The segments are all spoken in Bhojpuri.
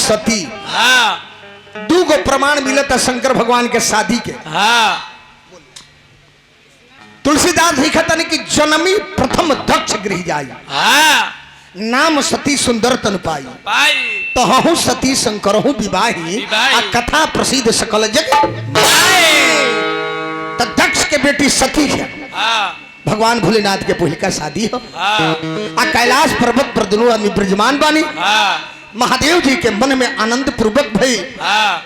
सती। हाँ। दूगो प्रमाण मिलता शंकर भगवान के शादी के। हाँ। तुलसीदास लिखतन कि जन्मी प्रथम दक्ष गृह जाई। हाँ। नाम सती सुंदर तन पाई। पाई तो हूँ सती शंकरहु विवाही आ कथा प्रसिद्ध सकल जग। तो दक्ष के बेटी सती है। हाँ। भगवान भोलेनाथ के पहिल का शादी हो। हाँ। आ कैलाश पर्वत पर दोनों आदमी विराजमान बानी। हाँ। महादेव जी के मन में आनंद पूर्वक भई। हाँ।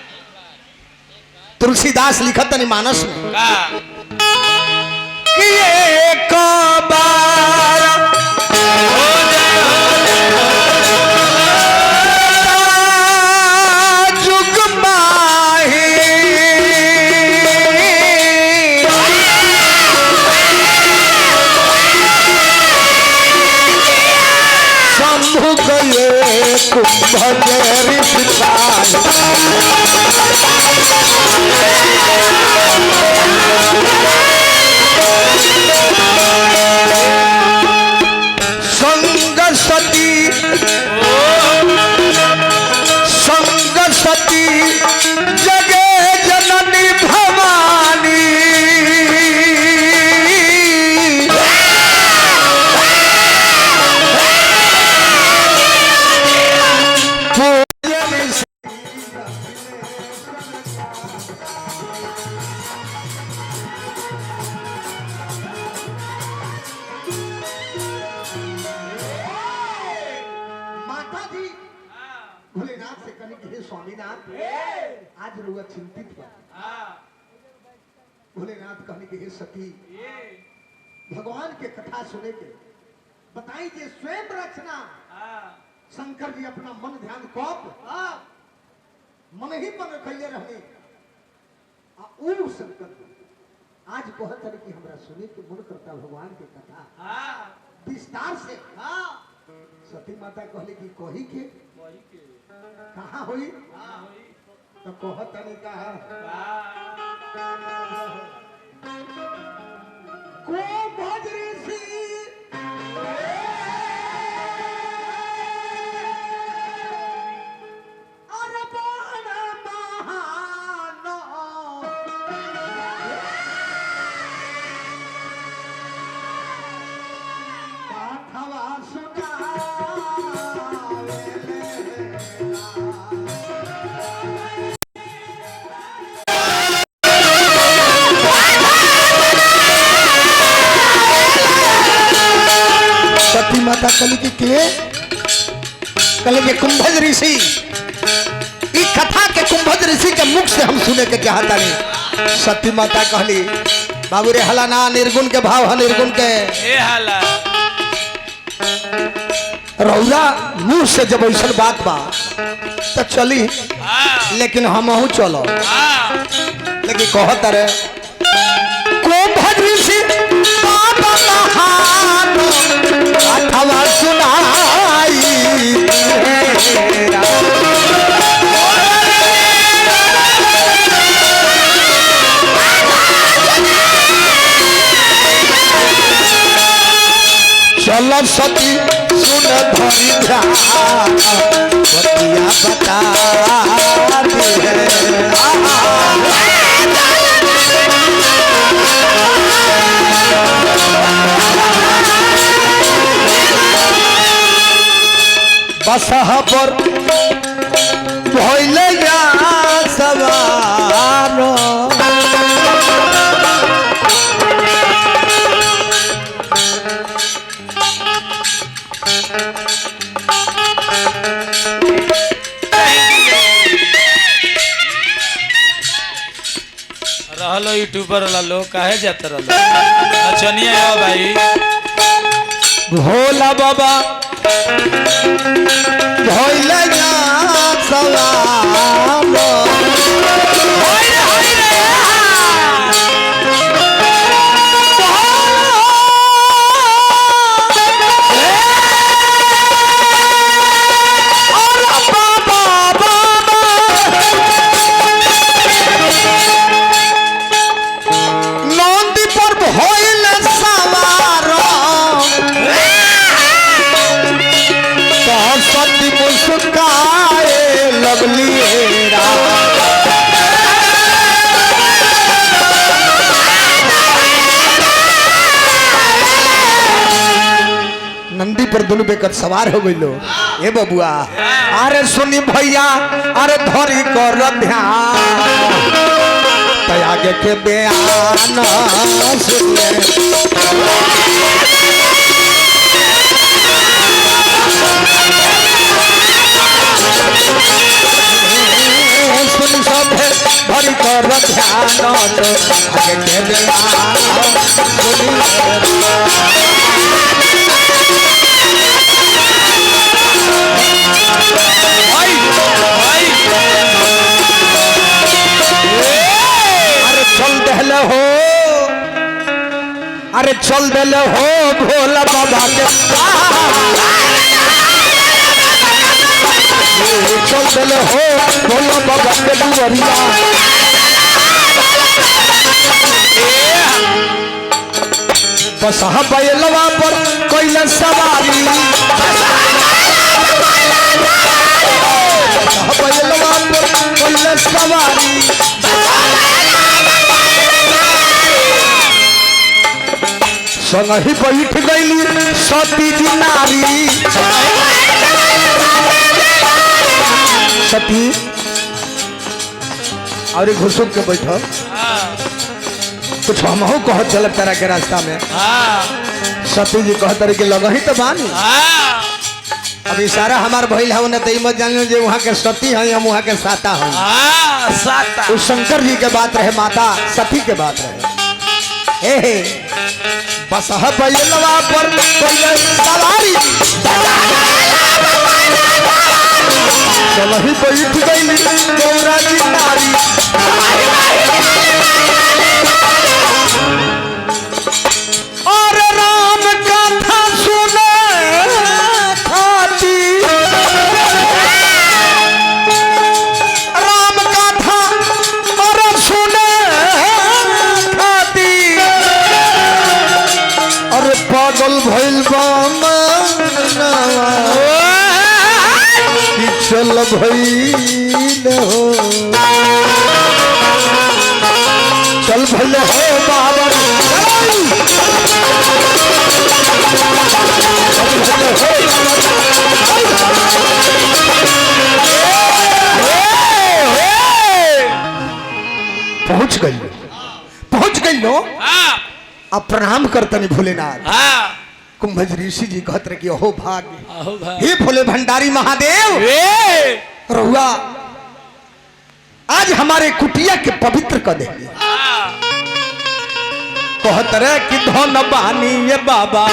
तुलसीदास लिखतन मानस में का कि एक बार जुग माही शंभु गए कुंभ संग सती जगे जननी भवानी भोलेनाथ से कहने के हे स्वामीनाथ आज रुआ चिंतित बा। भोलेनाथ कहने के हे सती भगवान के कथा सुने के बताई जे स्वयं रचना शंकर जी अपना मन ध्यान कप मन ही मन रखले रहने ऊ शंकर आज कहत है कि हमरा सुने के मन करता भगवान के कथा विस्तार से। सती माता कहले कि कही के कहाँ हुई तो कहत नहीं कहा को भजरी सी अरबान महानो पाठवा सुना माता कली के कुंभज ऋषि ई कथा के कुंभज ऋषि के मुख से हम सुने के चाहता नहीं। सती माता कहली बाबू रे हला ना निर्गुण के भाव है निर्गुण के हला रौरा मुंह से जब ऐसा बात बा तो चली लेकिन हम चलो लेकिन कहत रे कुंभज ऋषि अथवा सुनाई चल सती सुन धरी ध्यान बता बसह पर भइले या सवार रहलो यूट्यूबर वाला लोग काहे जात रहलो नचनिया हो भाई भोला बाबा भइले या सवार सती मुस्कान दोनों बेकत सवार हो गइलो ए बबुआ अरे सुनी भैया अरे धरी कर ध्यान तो आगे के बयान सुन सब धरी कर ध्यान तो आगे के बयान अरे चल दिले हो भोला बाबा के चल दिले हो भोला बाबा के दुआरिया बस बैलवा पर कोई सवारी बैलवा पर कोई सवारी संग ही बैठ गईली सती जी नारी सती और घुसुक के बैठो कुछ हमहू कह चल तेरा के रास्ता में सती जी कह तरह के लगा ही तो बानी अब इशारा हमार भइल है उन्हें तई मत जान जे वहां के सती है हम वहां के साता हैं साता उस शंकर जी के बात रहे माता सती के बात रहे हे बस बैलवा पर सवारी चल ही बैठ गई गौरा जी नारी और राम कथा सुने खाती राम कथा और सुने खाती अरे पागल भइल चल भइल हो चल भइल हो बाबा पहुंच गई लो अब प्रणाम करतनी भोलेनाथ कुंभज ऋषि जी कहते कि अहो भाग्य हे भोले भंडारी महादेव रहुआ आज हमारे कुटिया के पवित्र कर देंगे कहते रहे कि धन बानी ये बाबा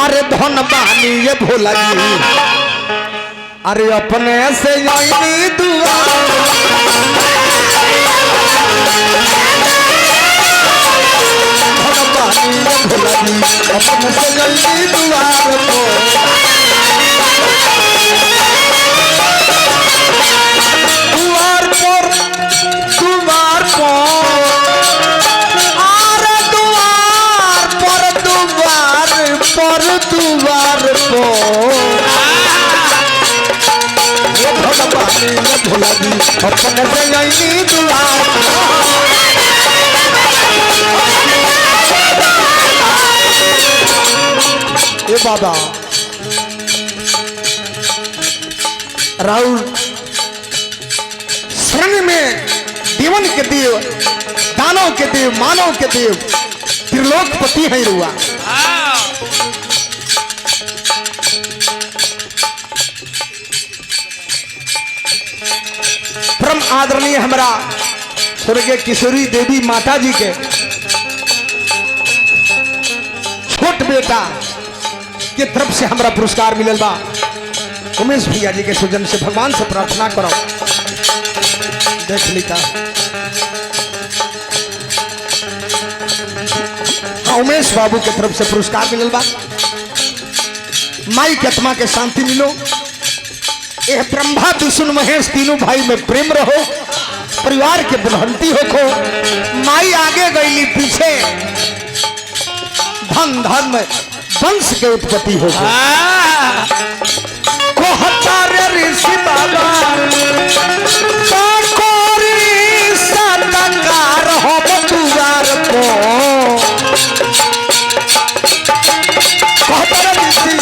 अरे धन बानी ये भोला जी अरे अपने से यही दुआ अपने से जल्दी दुआर को दुआर पर अरे दुआर पर ये भगवान भोला जी अपने से जल्दी दुआर ये बाबा राहुल शरण में देवन के देव दानव के देव मानव के देव त्रिलोकपति है रुआ परम आदरणीय हमारा स्वर्गीय किशोरी देवी माता जी के छोट बेटा के तरफ से हमारा पुरस्कार मिलल बा उमेश भैया जी के सुजन से भगवान से प्रार्थना करो देख लीता हाँ उमेश बाबू के तरफ से पुरस्कार मिलल बा माई के आत्मा के शांति मिलो यह ब्रह्मा विष्णु महेश तीनों भाई में प्रेम रहो परिवार के बुलंदी हो माई आगे गई पीछे धन धर्म वंश के उत्पत्ति हो ऋषि बाबा सतकार हो दुआर को ऋषि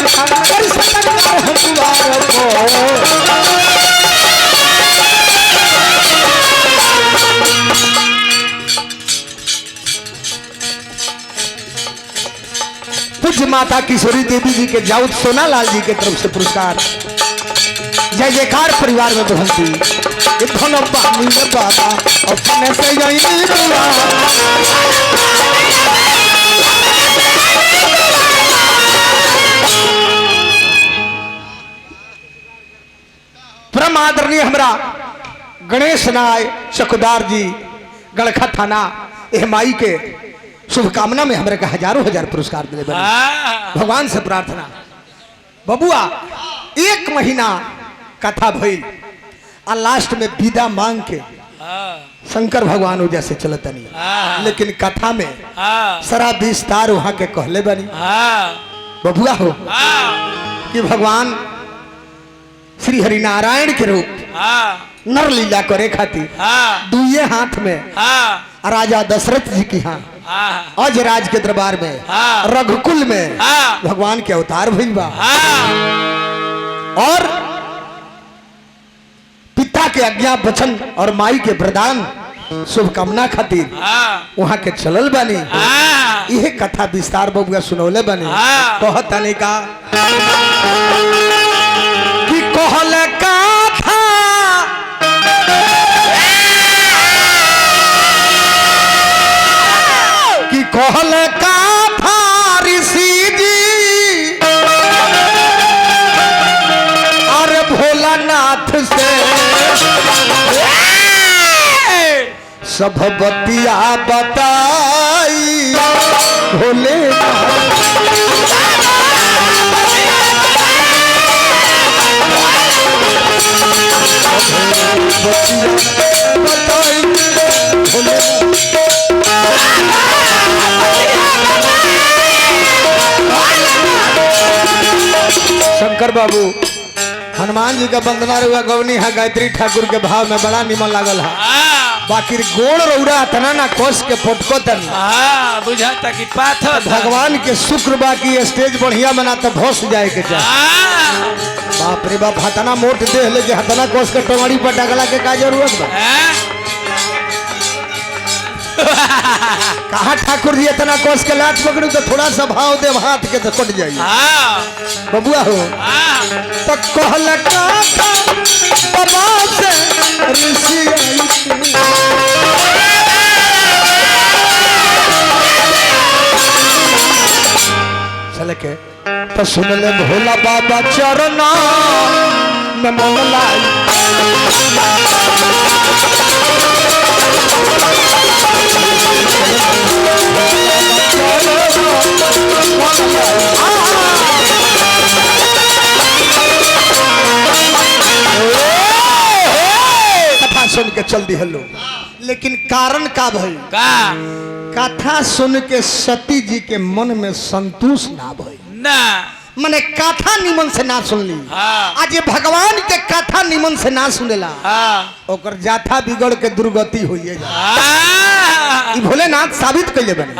माता किशोरी देवी जी के जाउत सोनालाल जी के तरफ से पुरस्कार। जय जयकार परिवार में बढ़ंती बाबा अपने से परम आदरणीय हमरा गणेश नाय चकुदार जी गड़खा थाना एह माई के शुभकामना में हमारे का हजारों हजार पुरस्कार मिले। भगवान से प्रार्थना बबुआ 1 महीना कथा भइल आ लास्ट में विदा मांग के शंकर भगवान वजह से चलता नहीं, लेकिन कथा में सारा विस्तार वहां के कहले बनी बबुआ हो कि भगवान श्री हरिनारायण के रूप नर लीला करे खातिर दुए हाथ में राजा दशरथ जी की अज राज के दरबार में रघुकुल में भगवान के अवतार भइल बा और पिता के आज्ञा वचन और माई के वरदान शुभकामना खातिर वहां के चलल बानी। यह कथा विस्तार बबुआ सुनौले बानी। कहता नहीं का कि कहल कथा कि कहल कथा ऋषि जी अरे भोलानाथ से सब बतिया बताई भोलेनाथ बताई भोलेनाथ। शंकर बाबू हनुमान जी का वंदना रुआ गवनी है गायत्री ठाकुर के भाव में बड़ा निमन लागल है। बाकी गोड़ रौरा तना ना कोस के फोटको तन बुझाता कि पाथर भगवान के शुक्र बाकी स्टेज बढ़िया बना तो भोस जाए के चाहे। बाप रे बाप हतना मोट दे ले हतना कोस के टंगड़ी पर डगला के का जरूरत बा। कहा ठाकुर जी इतना कोस के लात पकड़ू तो थोड़ा सा भाव दे हाथ के तो कट जाइए बबुआ हो। तो कहल बाबा से ऋषि चल के तो सुन ले भोला बाबा चरना में मन लाई कथा सुन के चल दी हलो, लेकिन कारण का भई कथा सुन के सती जी के मन में संतोष ना भई ना मने कथा निमन से ना सुन ली। आज ये भगवान के कथा निमन से ना सुनेला ओकर जाथा बिगड़ के दुर्गति होइए जा। भोलेनाथ साबित कैले बने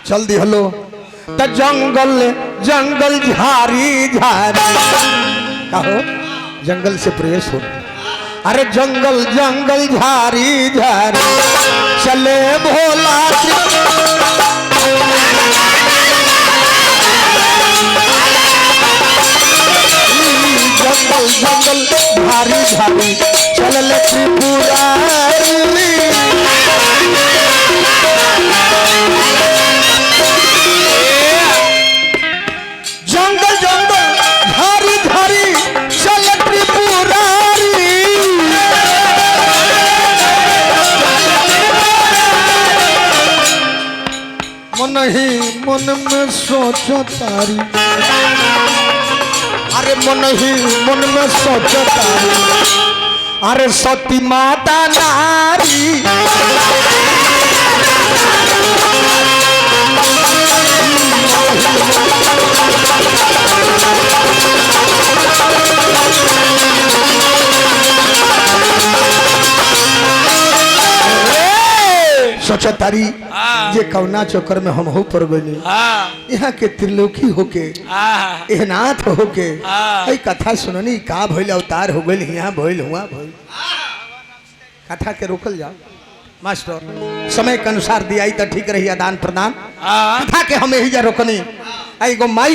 चल दी हलो त जंगल जंगल झारी झारी कहो जंगल से प्रवेश हो। अरे जंगल जंगल झारी झारी चले भोला जंगल जंगल झारी झारी चल त्रिपुरारी जंगल जंगल झारी झारी चल त्रिपुरारी मन ही मन में सोचो तारी अरे मन ही मन में सोचता अरे सती माता नारी सोचतारी जे कौना चक्कर में हम हो पर गई यहाँ के त्रिलोकी होके एहनाथ होके ऐ कथा सुननी का भइल अवतार हो गई यहाँ भइल हुआ भइल कथा के रोकल जाओ मास्टर समय के अनुसार दिया तो ठीक रही आदान प्रदान कथा के हम यही जा रोकनी एगो माई